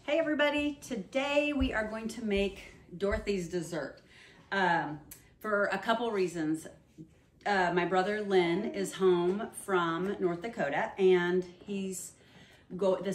Hey everybody, today we are going to make Dorothy's dessert for a couple reasons. My brother Lynn is home from North Dakota and this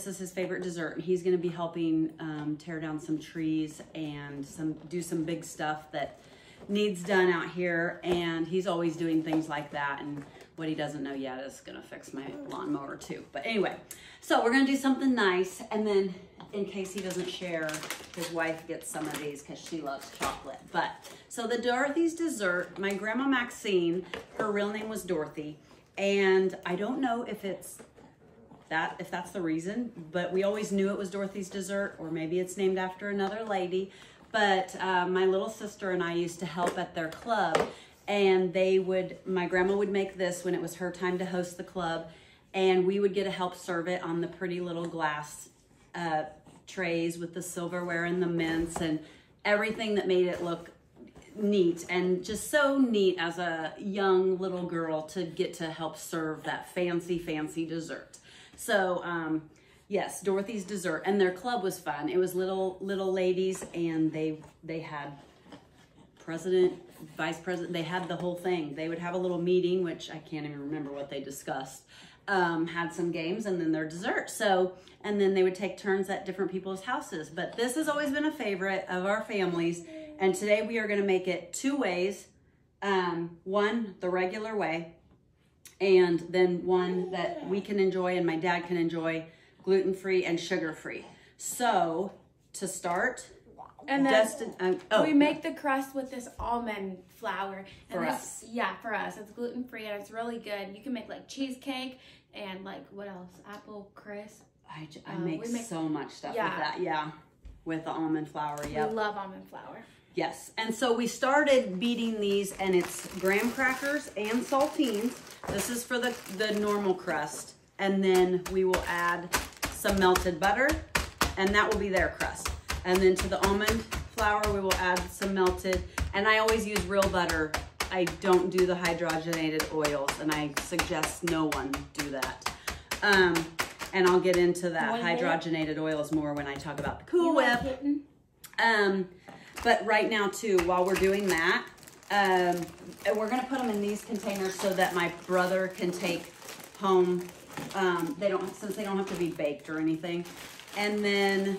is his favorite dessert, and he's going to be helping tear down some trees and do some big stuff that needs done out here, and he's always doing things like that, and what he doesn't know yet is going to fix my lawnmower too. But anyway, so we're going to do something nice, and then in case he doesn't share, his wife gets some of these because she loves chocolate. But so the Dorothy's dessert, my grandma Maxine, her real name was Dorothy, and I don't know if that's the reason, but we always knew it was Dorothy's dessert, or maybe it's named after another lady. But my little sister and I used to help at their club, and my grandma would make this when it was her time to host the club, and we would get to help serve it on the pretty little glass trays with the silverware and the mints and everything that made it look neat, and just so neat as a young little girl to get to help serve that fancy dessert. So yes, Dorothy's dessert, and their club was fun. It was little ladies, and they had president, vice president, they had the whole thing. They would have a little meeting, which I can't even remember what they discussed, had some games, and then their dessert. So, and then they would take turns at different people's houses. But this has always been a favorite of our families, and today we are gonna make it two ways. One, the regular way, and then one that we can enjoy and my dad can enjoy, gluten-free and sugar-free. So to start, and then we make the crust with this almond flour. And for us. Yeah, for us. It's gluten-free and it's really good. You can make like cheesecake and like, what else? Apple crisp. I make so much stuff with that. Yeah, with the almond flour. Yeah, we love almond flour. Yes, and so we started beating these, and it's graham crackers and saltines. This is for the normal crust, and then we will add some melted butter, and that will be their crust. And then to the almond flour, we will add some melted, and I always use real butter. I don't do the hydrogenated oils, and I suggest no one do that. And I'll get into that hydrogenated oils more when I talk about the Cool Whip. But right now too, while we're doing that, we're gonna put them in these containers so that my brother can take home. Since they don't have to be baked or anything. And then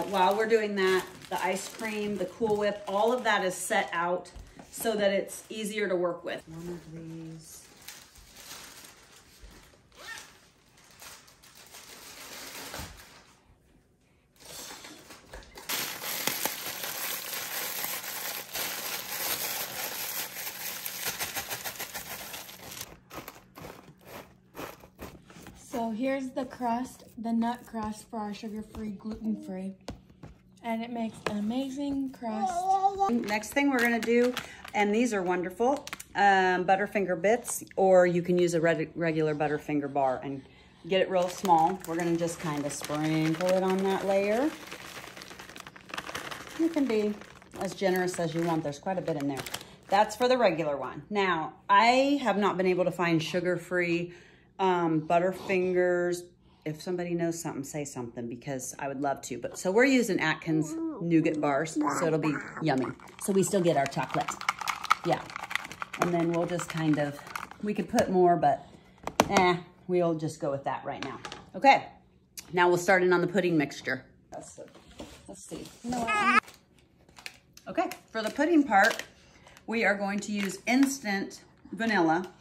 while we're doing that, the ice cream, the Cool Whip, all of that is set out so that it's easier to work with. One of these. So here's the crust, the nut crust for our sugar-free, gluten-free. And it makes an amazing crust. Next thing we're gonna do, and these are wonderful, butterfinger bits, or you can use a regular butterfinger bar and get it real small. We're gonna just kind of sprinkle it on that layer. You can be as generous as you want. There's quite a bit in there. That's for the regular one. Now, I have not been able to find sugar-free butterfingers. If somebody knows something, say something, because I would love to. But so we're using Atkins nougat bars, so it'll be yummy. So we still get our chocolate. Yeah. And then we'll just kind of, we could put more, but we'll just go with that right now. Okay. Now we'll start in on the pudding mixture. Let's see. You know what? Okay. For the pudding part, we are going to use instant vanilla,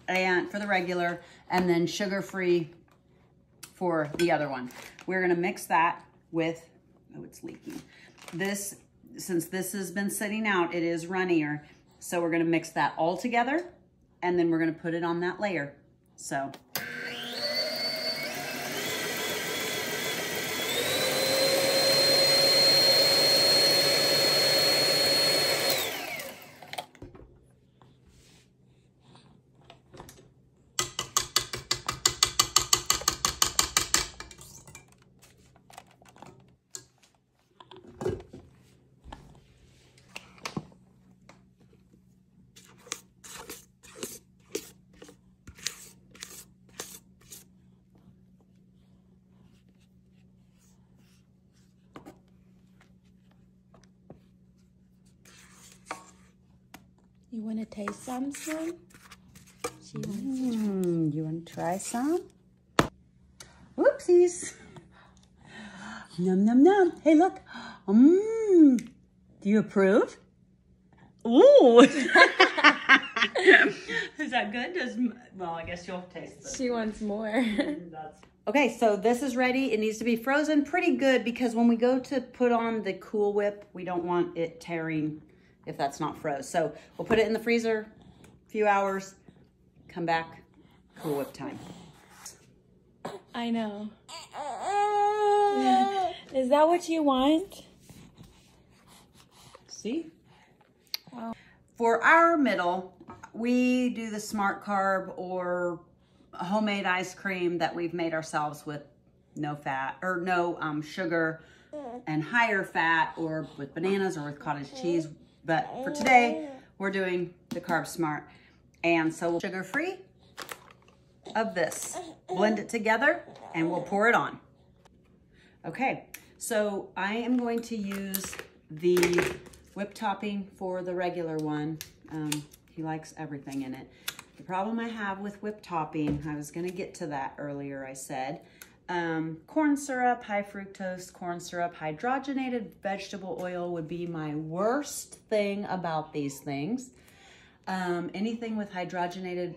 and for the regular, and then sugar-free for the other one. We're gonna mix that with, oh, it's leaking. Since this has been sitting out, it is runnier. So we're gonna mix that all together, and then we're gonna put it on that layer. So. You want to taste some, son? She wants to You want to try some? Whoopsies. Num, num, num. Hey, look. Do you approve? Ooh. Is that good? Well, I guess you'll taste it. She wants more. Okay, so this is ready. It needs to be frozen pretty good because when we go to put on the Cool Whip, we don't want it tearing if that's not froze. So we'll put it in the freezer a few hours, come back, Cool Whip time. I know. Is that what you want? See? Wow. For our middle, we do the Smart Carb or homemade ice cream that we've made ourselves with no fat or no sugar and higher fat, or with bananas or with cottage cheese. But for today, we're doing the Carb Smart. And so sugar-free of this. Blend it together and we'll pour it on. Okay, so I am going to use the whip topping for the regular one. He likes everything in it. The problem I have with whip topping, I was gonna get to that earlier, I said. Corn syrup, high fructose corn syrup, hydrogenated vegetable oil would be my worst thing about these things. Anything with hydrogenated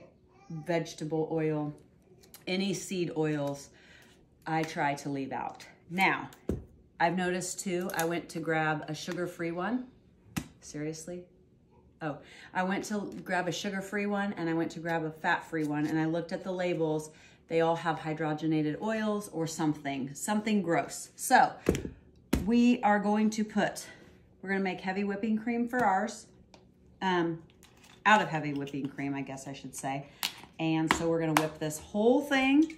vegetable oil, any seed oils, I try to leave out. Now, I've noticed too, I went to grab a sugar-free one. Seriously? Oh, I went to grab a sugar-free one and I went to grab a fat-free one, and I looked at the labels. They all have hydrogenated oils or something gross. So we are going to we're gonna make heavy whipping cream for ours. Out of heavy whipping cream, I guess I should say. And so we're gonna whip this whole thing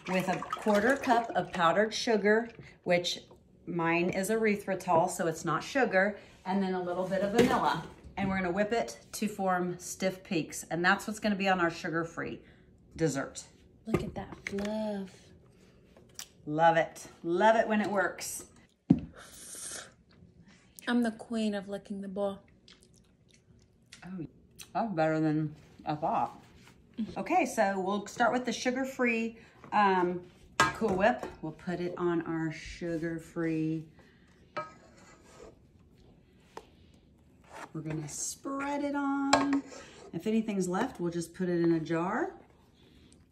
with a 1/4 cup of powdered sugar, which mine is erythritol, so it's not sugar, and then a little bit of vanilla. And we're gonna whip it to form stiff peaks. And that's what's gonna be on our sugar-free dessert. Look at that fluff. Love it. Love it when it works. I'm the queen of licking the bowl. Oh, that's better than I thought. Okay, so we'll start with the sugar-free Cool Whip. We'll put it on our sugar-free. We're gonna spread it on. If anything's left, we'll just put it in a jar.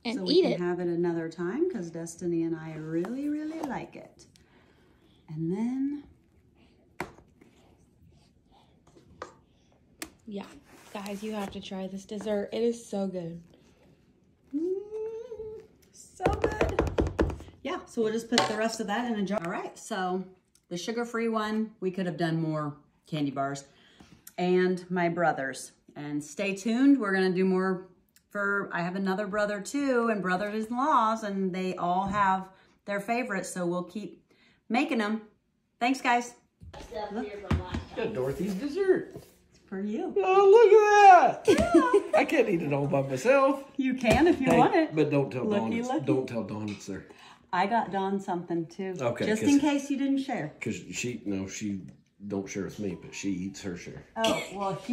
And so eat we it. can have it another time because Destiny and I really, really like it. And then. Yeah, guys, you have to try this dessert. It is so good. So good. Yeah, so we'll just put the rest of that in a jar. All right, so the sugar-free one, we could have done more candy bars. And my brothers. And stay tuned, we're gonna do more I have another brother too, and brothers-in-laws, and they all have their favorites, so we'll keep making them. Thanks, guys. Got Dorothy's dessert. It's for you. Oh, look at that. I can't eat it all by myself. You can if you want it. But don't tell Dawn. Looky. Don't tell Dawn it's there. I got Dawn something too. Okay. Just in case you didn't share. Because she don't share with me, but she eats her share. Oh, well, she